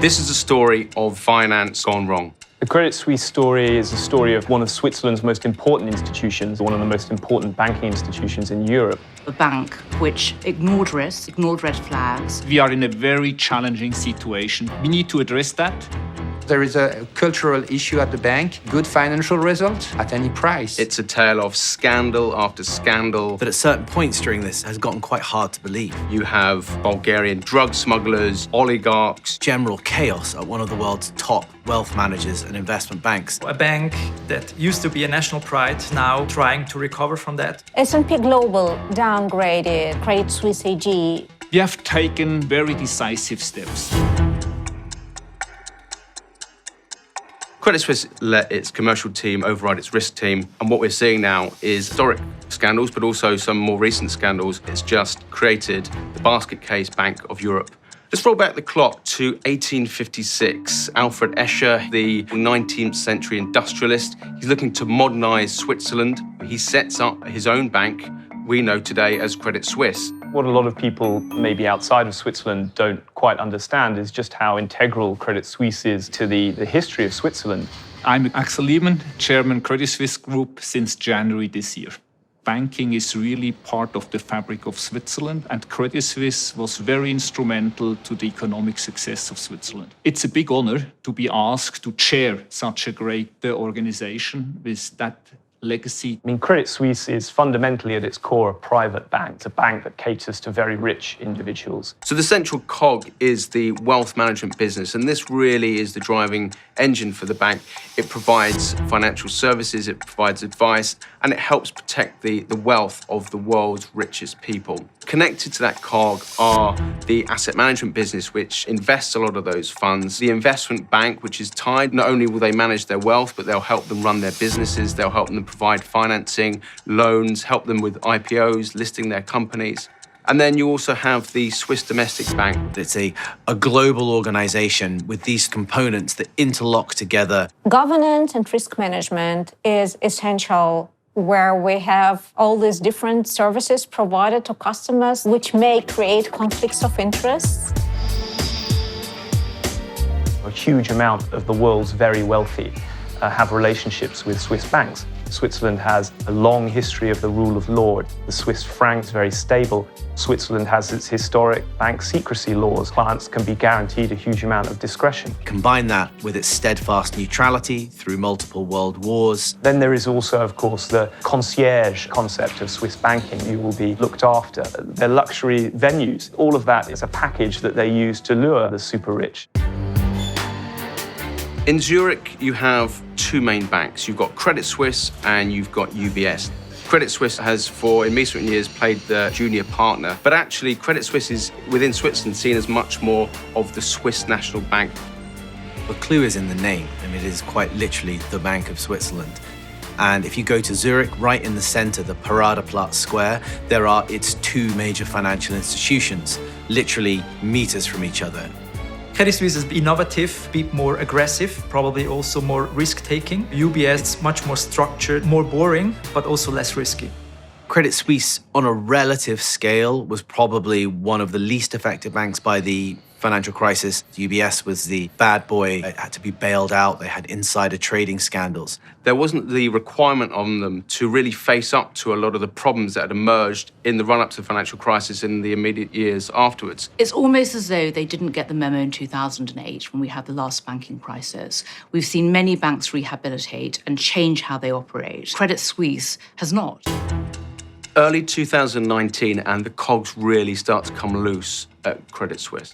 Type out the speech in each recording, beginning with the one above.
This is a story of finance gone wrong. The Credit Suisse story is a story of one of Switzerland's most important institutions, one of the most important banking institutions in Europe. A bank which ignored risks, ignored red flags. We are in a very challenging situation. We need to address that. There is a cultural issue at the bank, good financial result at any price. It's a tale of scandal after scandal. But at certain points during this, it has gotten quite hard to believe. You have Bulgarian drug smugglers, oligarchs. General chaos at one of the world's top wealth managers and investment banks. A bank that used to be a national pride, now trying to recover from that. S&P Global downgraded Credit Suisse AG. We have taken very decisive steps. Credit Suisse let its commercial team override its risk team. And what we're seeing now is historic scandals, but also some more recent scandals. It's just created the basket case Bank of Europe. Let's roll back the clock to 1856. Alfred Escher, the 19th century industrialist, he's looking to modernize Switzerland. He sets up his own bank we know today as Credit Suisse. What a lot of people maybe outside of Switzerland don't quite understand is just how integral Credit Suisse is to the history of Switzerland. I'm Axel Lehmann, Chairman Credit Suisse Group since January this year. Banking is really part of the fabric of Switzerland, and Credit Suisse was very instrumental to the economic success of Switzerland. It's a big honor to be asked to chair such a great organization with that legacy. I mean, Credit Suisse is fundamentally at its core a private bank. It's a bank that caters to very rich individuals. So the central cog is the wealth management business, and this really is the driving engine for the bank. It provides financial services, it provides advice, and it helps protect the wealth of the world's richest people. Connected to that cog are the asset management business, which invests a lot of those funds. The investment bank, which is tied, not only will they manage their wealth, but they'll help them run their businesses, they'll help them provide financing, loans, help them with IPOs, listing their companies. And then you also have the Swiss Domestic Bank. It's a global organization with these components that interlock together. Governance and risk management is essential, where we have all these different services provided to customers, which may create conflicts of interest. A huge amount of the world's very wealthy have relationships with Swiss banks. Switzerland has a long history of the rule of law. The Swiss franc is very stable. Switzerland has its historic bank secrecy laws. Clients can be guaranteed a huge amount of discretion. Combine that with its steadfast neutrality through multiple world wars. Then there is also, of course, the concierge concept of Swiss banking. You will be looked after. Their luxury venues, all of that is a package that they use to lure the super rich. In Zurich, you have two main banks. You've got Credit Suisse and you've got UBS. Credit Suisse has, in recent years, played the junior partner, but actually Credit Suisse is, within Switzerland, seen as much more of the Swiss National Bank. The clue is in the name, and it is quite literally the Bank of Switzerland. And if you go to Zurich, right in the center, the Paradeplatz Square, there are its two major financial institutions, literally meters from each other. Credit Suisse is innovative, a bit more aggressive, probably also more risk-taking. UBS is much more structured, more boring, but also less risky. Credit Suisse, on a relative scale, was probably one of the least affected banks by the financial crisis. UBS was the bad boy. It had to be bailed out. They had insider trading scandals. There wasn't the requirement on them to really face up to a lot of the problems that had emerged in the run-up to the financial crisis in the immediate years afterwards. It's almost as though they didn't get the memo in 2008 when we had the last banking crisis. We've seen many banks rehabilitate and change how they operate. Credit Suisse has not. Early 2019, and the cogs really start to come loose at Credit Suisse.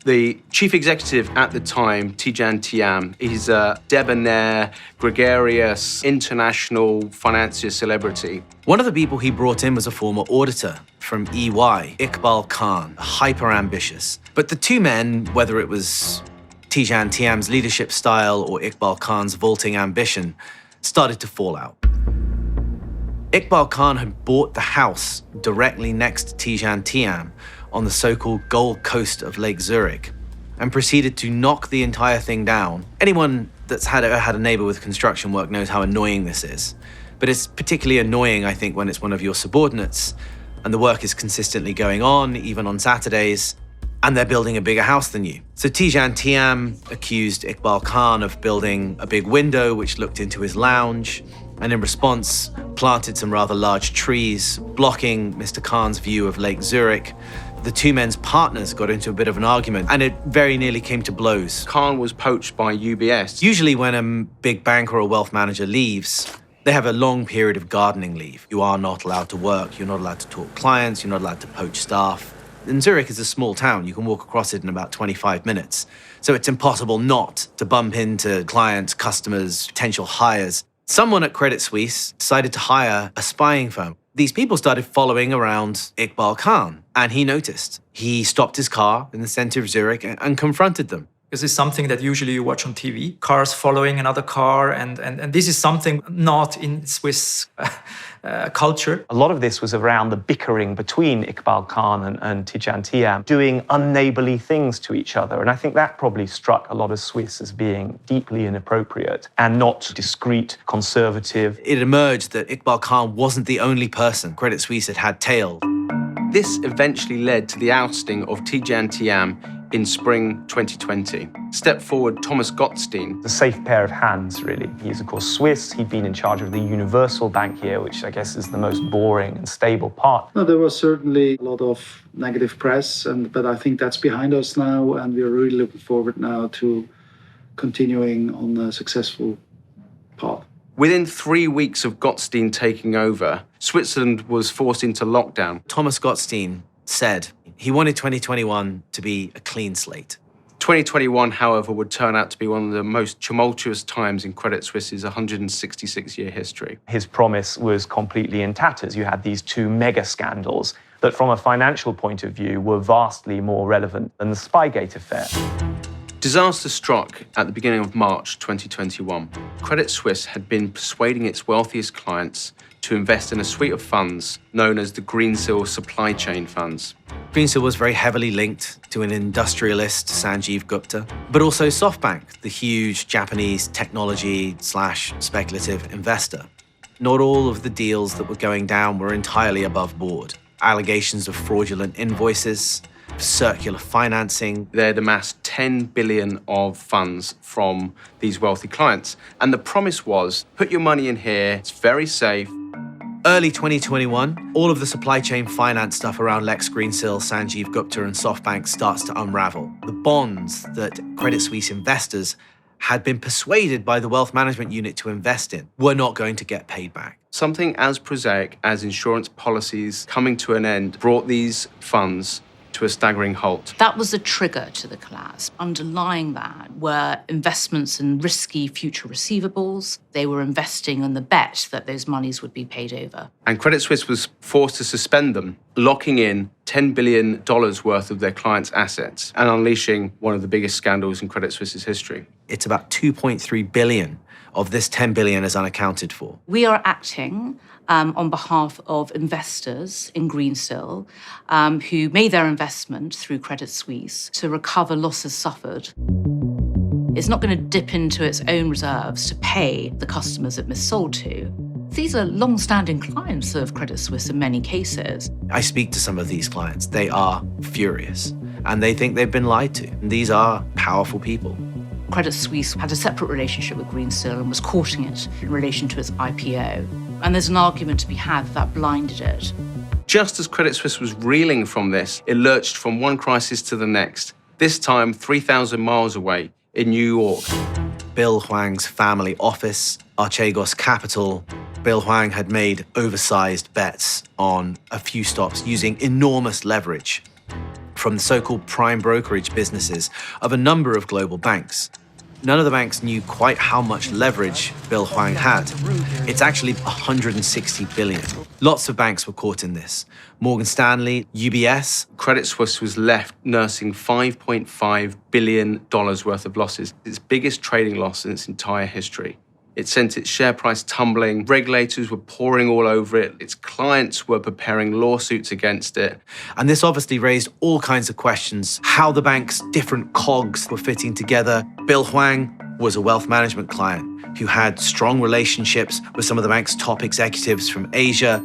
The chief executive at the time, Tidjane Thiam, he's a debonair, gregarious, international financier celebrity. One of the people he brought in was a former auditor from EY, Iqbal Khan, hyper-ambitious. But the two men, whether it was Tidjane Thiam's leadership style or Iqbal Khan's vaulting ambition, started to fall out. Iqbal Khan had bought the house directly next to Tidjane Thiam on the so-called Gold Coast of Lake Zurich and proceeded to knock the entire thing down. Anyone that's had a neighbor with construction work knows how annoying this is. But it's particularly annoying, I think, when it's one of your subordinates and the work is consistently going on, even on Saturdays. and they're building a bigger house than you. So Tidjane Thiam accused Iqbal Khan of building a big window which looked into his lounge, and in response planted some rather large trees, blocking Mr. Khan's view of Lake Zurich. The two men's partners got into a bit of an argument, and it very nearly came to blows. Khan was poached by UBS. Usually when a big bank or a wealth manager leaves, they have a long period of gardening leave. You are not allowed to work, you're not allowed to talk to clients, you're not allowed to poach staff. And Zurich is a small town. You can walk across it in about 25 minutes. So it's impossible not to bump into clients, customers, potential hires. Someone at Credit Suisse decided to hire a spying firm. These people started following around Iqbal Khan, and he noticed. He stopped his car in the center of Zurich and confronted them. This is something that usually you watch on TV, cars following another car, and this is something not in Swiss culture. A lot of this was around the bickering between Iqbal Khan and Tidjane Thiam, doing unneighbourly things to each other. And I think that probably struck a lot of Swiss as being deeply inappropriate and not discreet, conservative. It emerged that Iqbal Khan wasn't the only person Credit Suisse had tailed. This eventually led to the ousting of Tidjane Thiam in spring 2020. Step forward Thomas Gottstein. A safe pair of hands, really. He's, of course, Swiss. He'd been in charge of the universal bank here, which I guess is the most boring and stable part. No, there was certainly a lot of negative press, but I think that's behind us now, and we're really looking forward now to continuing on a successful path. Within 3 weeks of Gottstein taking over, Switzerland was forced into lockdown. Thomas Gottstein said he wanted 2021 to be a clean slate. 2021, however, would turn out to be one of the most tumultuous times in Credit Suisse's 166-year history. His promise was completely in tatters. You had these two mega scandals that, from a financial point of view, were vastly more relevant than the Spygate affair. Disaster struck at the beginning of March 2021. Credit Suisse had been persuading its wealthiest clients to invest in a suite of funds known as the Greensill Supply Chain Funds. Greensill was very heavily linked to an industrialist, Sanjeev Gupta, but also SoftBank, the huge Japanese technology/speculative investor. Not all of the deals that were going down were entirely above board. Allegations of fraudulent invoices, circular financing. They'd amassed 10 billion of funds from these wealthy clients. And the promise was, put your money in here, it's very safe. Early 2021, all of the supply chain finance stuff around Lex Greensill, Sanjeev Gupta and SoftBank starts to unravel. The bonds that Credit Suisse investors had been persuaded by the wealth management unit to invest in were not going to get paid back. Something as prosaic as insurance policies coming to an end brought these funds to a staggering halt. That was a trigger to the collapse. Underlying that were investments in risky future receivables. They were investing on the bet that those monies would be paid over. And Credit Suisse was forced to suspend them, locking in $10 billion worth of their clients' assets and unleashing one of the biggest scandals in Credit Suisse's history. It's about 2.3 billion of this 10 billion is unaccounted for. We are acting on behalf of investors in Greensill who made their investment through Credit Suisse to recover losses suffered. It's not going to dip into its own reserves to pay the customers it missold to. These are long-standing clients of Credit Suisse in many cases. I speak to some of these clients. They are furious, and they think they've been lied to. And these are powerful people. Credit Suisse had a separate relationship with Greensill and was courting it in relation to its IPO. And there's an argument to be had that blinded it. Just as Credit Suisse was reeling from this, it lurched from one crisis to the next, this time 3,000 miles away in New York. Bill Hwang's family office, Archegos Capital. Bill Hwang had made oversized bets on a few stocks using enormous leverage from the so-called prime brokerage businesses of a number of global banks. None of the banks knew quite how much leverage Bill Hwang had. It's actually 160 billion. Lots of banks were caught in this. Morgan Stanley, UBS. Credit Suisse was left nursing $5.5 billion worth of losses, its biggest trading loss in its entire history. It sent its share price tumbling. Regulators were pouring all over it. Its clients were preparing lawsuits against it. And this obviously raised all kinds of questions. How the bank's different cogs were fitting together. Bill Hwang was a wealth management client who had strong relationships with some of the bank's top executives from Asia.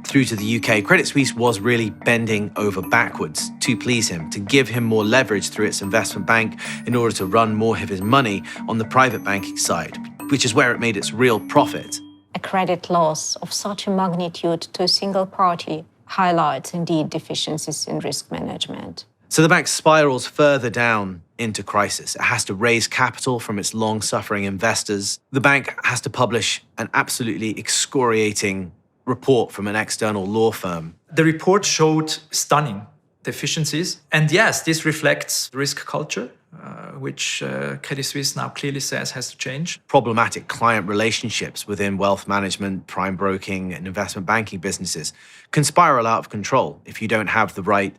through to the UK, Credit Suisse was really bending over backwards to please him, to give him more leverage through its investment bank in order to run more of his money on the private banking side, which is where it made its real profit. A credit loss of such a magnitude to a single party highlights indeed deficiencies in risk management. So the bank spirals further down into crisis. It has to raise capital from its long-suffering investors. The bank has to publish an absolutely excoriating report from an external law firm. The report showed stunning deficiencies. And yes, this reflects risk culture, which Credit Suisse now clearly says has to change. Problematic client relationships within wealth management, prime broking, and investment banking businesses can spiral out of control if you don't have the right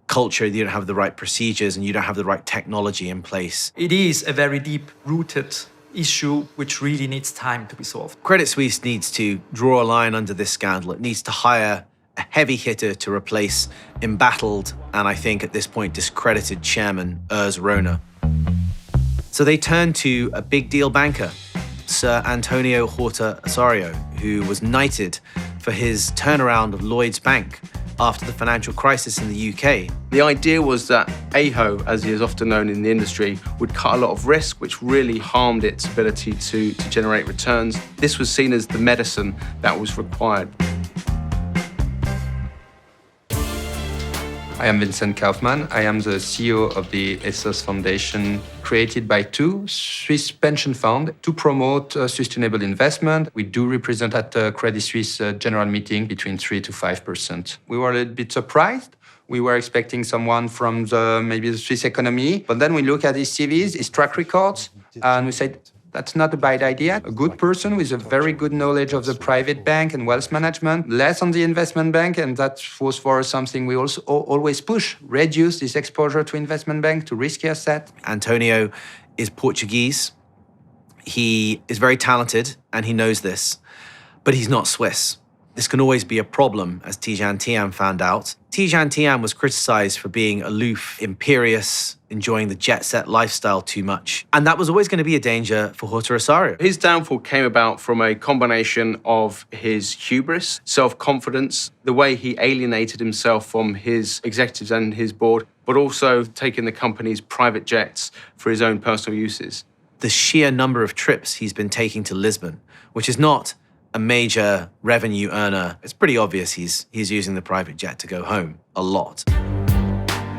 culture, you don't have the right procedures, and you don't have the right technology in place. It is a very deep-rooted issue which really needs time to be solved. Credit Suisse needs to draw a line under this scandal. It needs to hire a heavy hitter to replace embattled and I think at this point discredited chairman Urs Rona. So they turned to a big deal banker, Sir Antonio Horta Osorio, who was knighted for his turnaround of Lloyds Bank after the financial crisis in the UK. The idea was that AHO, as he is often known in the industry, would cut a lot of risk, which really harmed its ability to generate returns. This was seen as the medicine that was required. I am Vincent Kaufmann. I am the CEO of the ESOS Foundation, created by two Swiss pension funds to promote sustainable investment. We do represent at the Credit Suisse general meeting between 3 to 5%. We were a little bit surprised. We were expecting someone from maybe the Swiss economy, but then we look at his CVs, his track records, and we said, that's not a bad idea. A good person with a very good knowledge of the private bank and wealth management, less on the investment bank, and that was for us something we also always push. Reduce this exposure to investment bank, to risky asset. Antonio is Portuguese. He is very talented, and he knows this, but he's not Swiss. This can always be a problem, as Tidjane Thiam found out. Tidjane Thiam was criticized for being aloof, imperious, enjoying the jet-set lifestyle too much. And that was always going to be a danger for Horta Osorio. His downfall came about from a combination of his hubris, self-confidence, the way he alienated himself from his executives and his board, but also taking the company's private jets for his own personal uses. The sheer number of trips he's been taking to Lisbon, which is not a major revenue earner, it's pretty obvious he's using the private jet to go home a lot.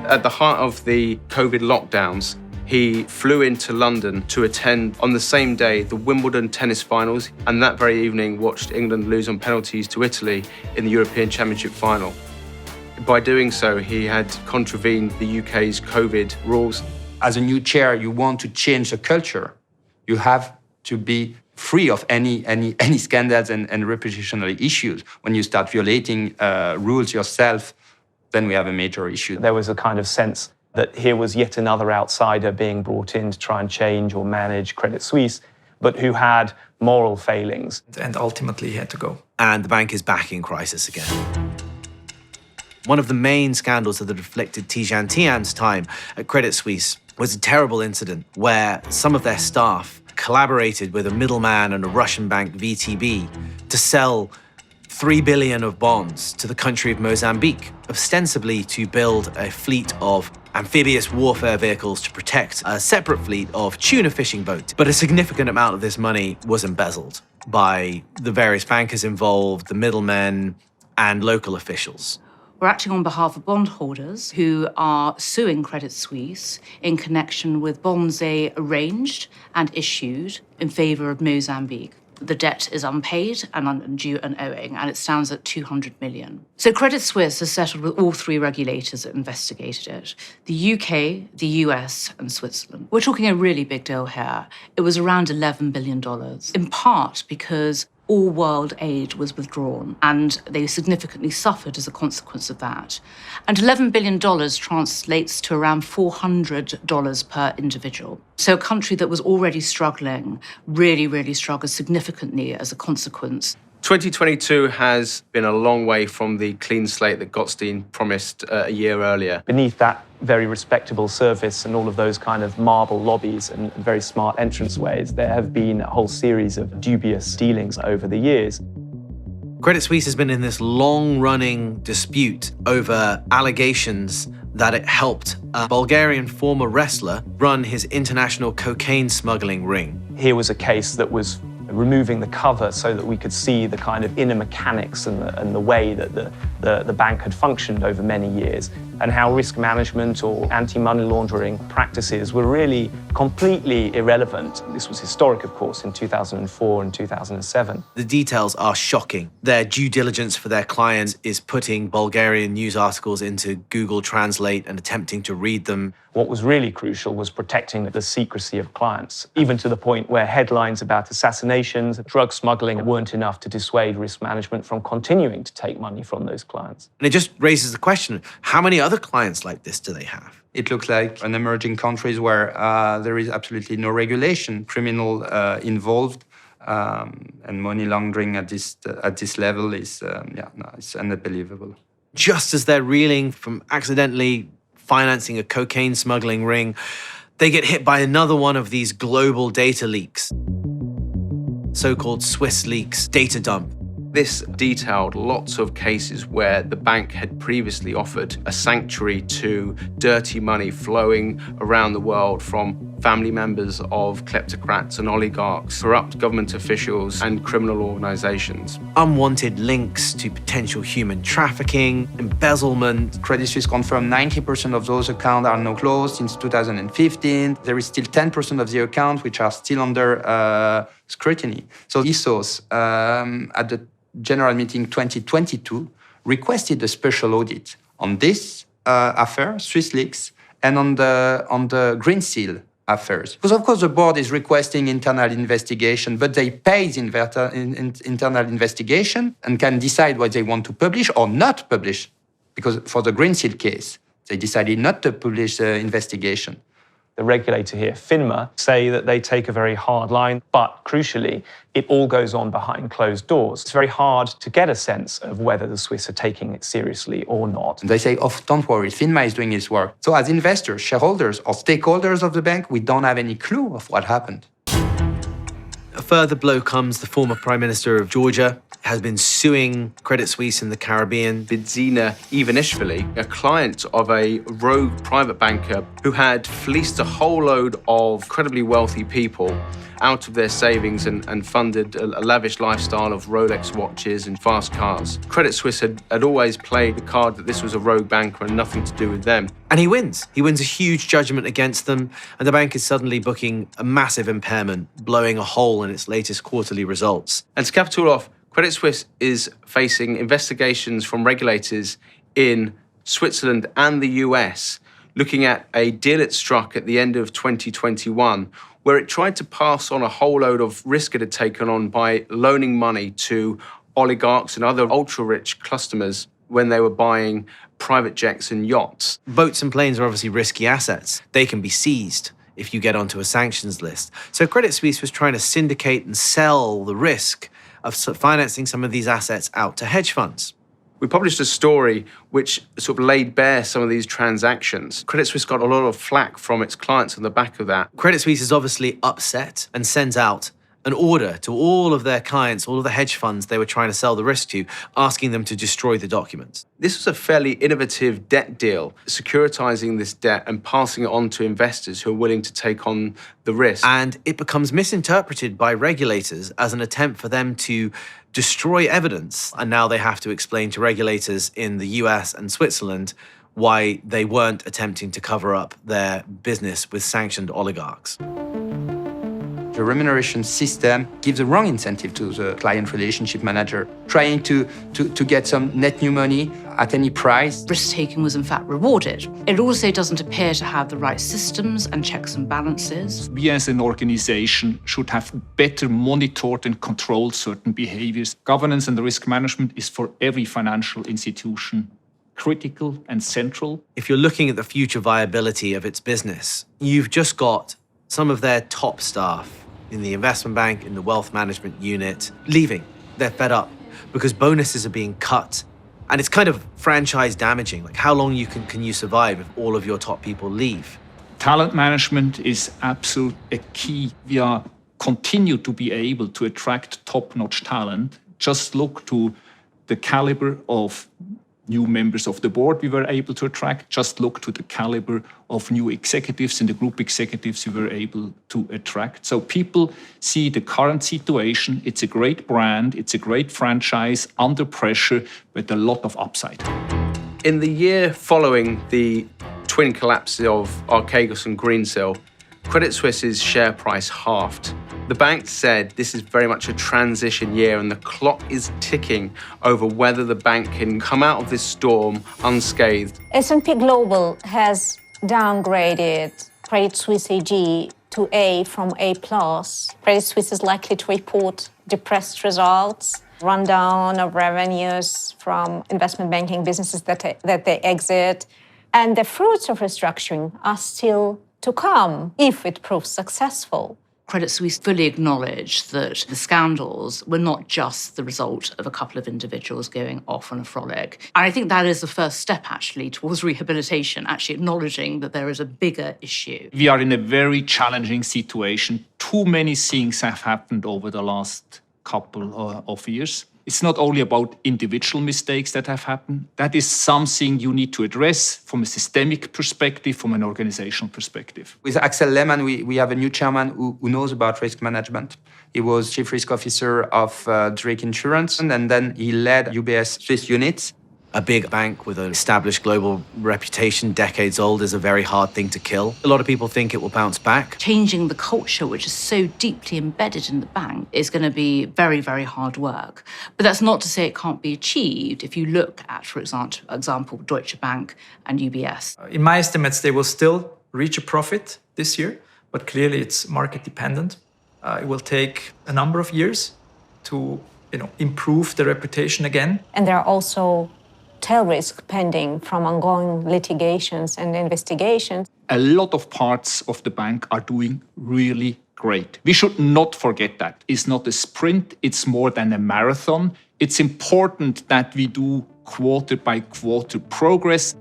At the heart of the COVID lockdowns, he flew into London to attend on the same day the Wimbledon tennis finals, and that very evening watched England lose on penalties to Italy in the European Championship final. By doing so, he had contravened the UK's COVID rules. As a new chair, you want to change the culture. You have to be free of any scandals and reputational issues. When you start violating rules yourself, then we have a major issue. There was a kind of sense that here was yet another outsider being brought in to try and change or manage Credit Suisse, but who had moral failings. And ultimately he had to go. And the bank is back in crisis again. One of the main scandals that afflicted Tidjane Thiam's time at Credit Suisse was a terrible incident where some of their staff collaborated with a middleman and a Russian bank, VTB, to sell 3 billion of bonds to the country of Mozambique, ostensibly to build a fleet of amphibious warfare vehicles to protect a separate fleet of tuna fishing boats. But a significant amount of this money was embezzled by the various bankers involved, the middlemen, and local officials. We're acting on behalf of bondholders who are suing Credit Suisse in connection with bonds they arranged and issued in favour of Mozambique. The debt is unpaid and undue and owing, and it stands at 200 million. So Credit Suisse has settled with all three regulators that investigated it: the UK, the US, and Switzerland. We're talking a really big deal here. It was around $11 billion, in part because all world aid was withdrawn, and they significantly suffered as a consequence of that. And $11 billion translates to around $400 per individual. So a country that was already struggling really struggled significantly as a consequence. 2022 has been a long way from the clean slate that Gottstein promised a year earlier. Beneath that very respectable service and all of those kind of marble lobbies and very smart entranceways, there have been a whole series of dubious dealings over the years. Credit Suisse has been in this long-running dispute over allegations that it helped a Bulgarian former wrestler run his international cocaine smuggling ring. Here was a case that was removing the cover so that we could see the kind of inner mechanics and the way that the bank had functioned over many years, and how risk management or anti-money laundering practices were really completely irrelevant. This was historic, of course, in 2004 and 2007. The details are shocking. Their due diligence for their clients is putting Bulgarian news articles into Google Translate and attempting to read them. What was really crucial was protecting the secrecy of clients, even to the point where headlines about assassinations, drug smuggling weren't enough to dissuade risk management from continuing to take money from those clients. And it just raises the question, how many other clients like this do they have? It looks like an emerging countries where there is absolutely no regulation, criminal involved, and money laundering at this level is it's unbelievable. Just as they're reeling from accidentally financing a cocaine smuggling ring, they get hit by another one of these global data leaks, so-called Swiss leaks, data dump. This detailed lots of cases where the bank had previously offered a sanctuary to dirty money flowing around the world from family members of kleptocrats and oligarchs, corrupt government officials and criminal organizations. Unwanted links to potential human trafficking, embezzlement. Credit Suisse confirmed 90% of those accounts are now closed since 2015. There is still 10% of the accounts which are still under scrutiny. So Ethos, at the General Meeting 2022, requested a special audit on this affair, Swiss leaks, and on the Green Seal affairs. Because of course the board is requesting internal investigation, but they pay the internal investigation and can decide what they want to publish or not publish. Because for the Green Seal case, they decided not to publish the investigation. The regulator here, FINMA, say that they take a very hard line, but crucially, it all goes on behind closed doors. It's very hard to get a sense of whether the Swiss are taking it seriously or not. They say, oh, don't worry, FINMA is doing its work. So as investors, shareholders, or stakeholders of the bank, we don't have any clue of what happened. A further blow comes. The former Prime Minister of Georgia has been suing Credit Suisse in the Caribbean. Bidzina Ivanishvili, a client of a rogue private banker who had fleeced a whole load of incredibly wealthy people out of their savings and funded a lavish lifestyle of Rolex watches and fast cars. Credit Suisse had always played the card that this was a rogue banker and nothing to do with them. And he wins. He wins a huge judgment against them, and the bank is suddenly booking a massive impairment, blowing a hole in its latest quarterly results. And to cap it all off, Credit Suisse is facing investigations from regulators in Switzerland and the US, looking at a deal it struck at the end of 2021, where it tried to pass on a whole load of risk it had taken on by loaning money to oligarchs and other ultra-rich customers when they were buying private jets and yachts. Boats and planes are obviously risky assets. They can be seized if you get onto a sanctions list. So Credit Suisse was trying to syndicate and sell the risk of financing some of these assets out to hedge funds. We published a story which sort of laid bare some of these transactions. Credit Suisse got a lot of flack from its clients on the back of that. Credit Suisse is obviously upset and sends out an order to all of their clients, all of the hedge funds they were trying to sell the risk to, asking them to destroy the documents. This was a fairly innovative debt deal, securitizing this debt and passing it on to investors who are willing to take on the risk. And it becomes misinterpreted by regulators as an attempt for them to destroy evidence. And now they have to explain to regulators in the US and Switzerland why they weren't attempting to cover up their business with sanctioned oligarchs. The remuneration system gives the wrong incentive to the client relationship manager, trying to get some net new money at any price. Risk-taking was in fact rewarded. It also doesn't appear to have the right systems and checks and balances. We as an organization should have better monitored and controlled certain behaviors. Governance and risk management is for every financial institution critical and central. If you're looking at the future viability of its business, you've just got some of their top staff in the investment bank, in the wealth management unit, leaving. They're fed up because bonuses are being cut. And it's kind of franchise damaging. Like, how long can you survive if all of your top people leave? Talent management is absolutely a key. We continue to be able to attract top-notch talent. Just look to the caliber of new members of the board we were able to attract. Just look to the caliber of new executives and the group executives we were able to attract. So people see the current situation. It's a great brand. It's a great franchise under pressure with a lot of upside. In the year following the twin collapses of Archegos and Greensill, Credit Suisse's share price halved. The bank said this is very much a transition year and the clock is ticking over whether the bank can come out of this storm unscathed. S&P Global has downgraded Credit Suisse AG to A from A+. Credit Suisse is likely to report depressed results, rundown of revenues from investment banking businesses that they exit, and the fruits of restructuring are still to come if it proves successful. Credit Suisse fully acknowledged that the scandals were not just the result of a couple of individuals going off on a frolic. And I think that is the first step, actually, towards rehabilitation, actually acknowledging that there is a bigger issue. We are in a very challenging situation. Too many things have happened over the last couple of years. It's not only about individual mistakes that have happened. That is something you need to address from a systemic perspective, from an organizational perspective. With Axel Lehmann, we have a new chairman who knows about risk management. He was chief risk officer of Zurich Insurance, and then he led UBS Swiss units. A big bank with an established global reputation, decades old, is a very hard thing to kill. A lot of people think it will bounce back. Changing the culture, which is so deeply embedded in the bank, is going to be very, very hard work. But that's not to say it can't be achieved if you look at, for example, Deutsche Bank and UBS. In my estimates, they will still reach a profit this year, but clearly it's market dependent. It will take a number of years to improve the reputation again. And there are also tail risk pending from ongoing litigations and investigations. A lot of parts of the bank are doing really great. We should not forget that. It's not a sprint, it's more than a marathon. It's important that we do quarter by quarter progress.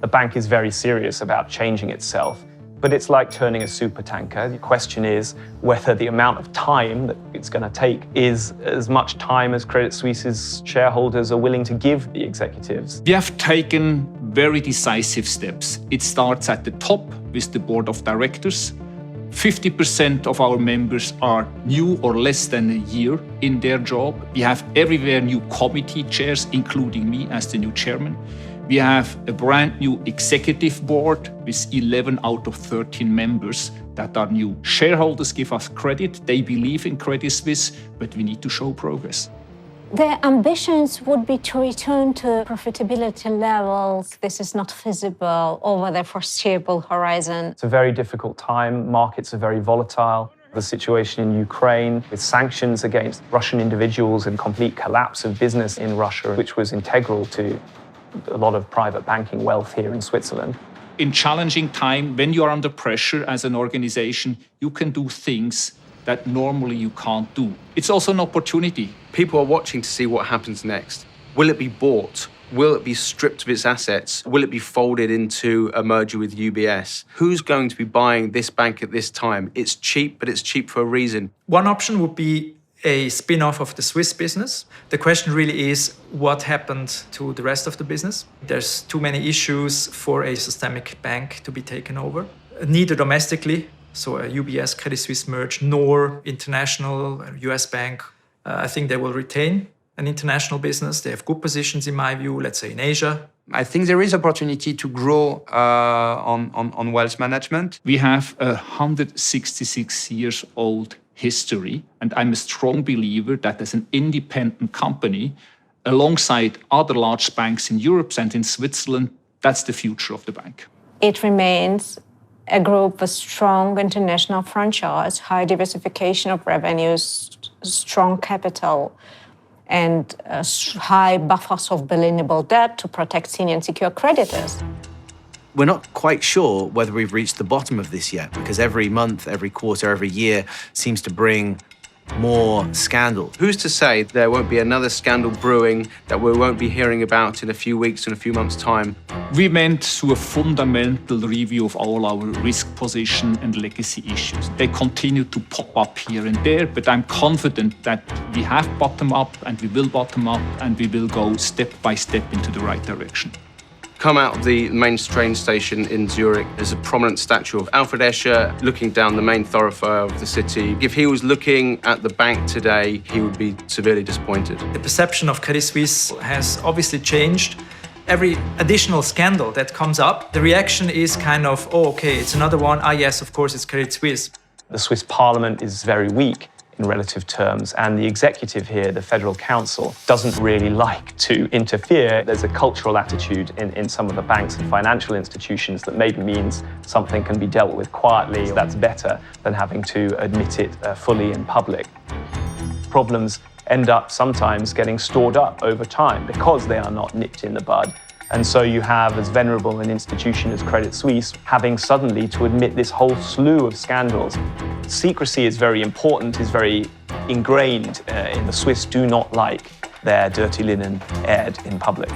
The bank is very serious about changing itself, but it's like turning a supertanker. The question is whether the amount of time that it's going to take is as much time as Credit Suisse's shareholders are willing to give the executives. We have taken very decisive steps. It starts at the top with the board of directors. 50% of our members are new or less than a year in their job. We have everywhere new committee chairs, including me as the new chairman. We have a brand new executive board with 11 out of 13 members that are new. Shareholders give us credit. They believe in Credit Suisse, but we need to show progress. The ambitions would be to return to profitability levels. This is not feasible over the foreseeable horizon. It's a very difficult time. Markets are very volatile. The situation in Ukraine with sanctions against Russian individuals and complete collapse of business in Russia, which was integral to a lot of private banking wealth here in Switzerland. In challenging time, when you are under pressure as an organization, you can do things that normally you can't do. It's also an opportunity. People are watching to see what happens next. Will it be bought? Will it be stripped of its assets? Will it be folded into a merger with UBS? Who's going to be buying this bank at this time? It's cheap, but it's cheap for a reason. One option would be a spin-off of the Swiss business. The question really is what happened to the rest of the business? There's too many issues for a systemic bank to be taken over. Neither domestically, so a UBS Credit Suisse merge, nor international US bank. I think they will retain an international business. They have good positions, in my view, let's say in Asia. I think there is opportunity to grow on wealth management. We have a 166 years old history, and I'm a strong believer that as an independent company, alongside other large banks in Europe and in Switzerland, that's the future of the bank. It remains a group with strong international franchise, high diversification of revenues, strong capital, and high buffers of billable debt to protect senior and secure creditors. We're not quite sure whether we've reached the bottom of this yet, because every month, every quarter, every year seems to bring more scandal. Who's to say there won't be another scandal brewing that we won't be hearing about in a few weeks and a few months' time? We went through a fundamental review of all our risk position and legacy issues. They continue to pop up here and there, but I'm confident that we have bottomed up and we will bottom up and we will go step by step into the right direction. Come out of the main train station in Zurich, there's a prominent statue of Alfred Escher looking down the main thoroughfare of the city. If he was looking at the bank today, he would be severely disappointed. The perception of Credit Suisse has obviously changed. Every additional scandal that comes up, the reaction is kind of, oh, okay, it's another one. Ah, yes, of course, it's Credit Suisse. The Swiss parliament is very weak in relative terms, and the executive here, the Federal Council, doesn't really like to interfere. There's a cultural attitude in some of the banks and financial institutions that maybe means something can be dealt with quietly. That's better than having to admit it fully in public. Problems end up sometimes getting stored up over time because they are not nipped in the bud. And so you have as venerable an institution as Credit Suisse having suddenly to admit this whole slew of scandals. Secrecy is very important, is very ingrained in the Swiss do not like their dirty linen aired in public.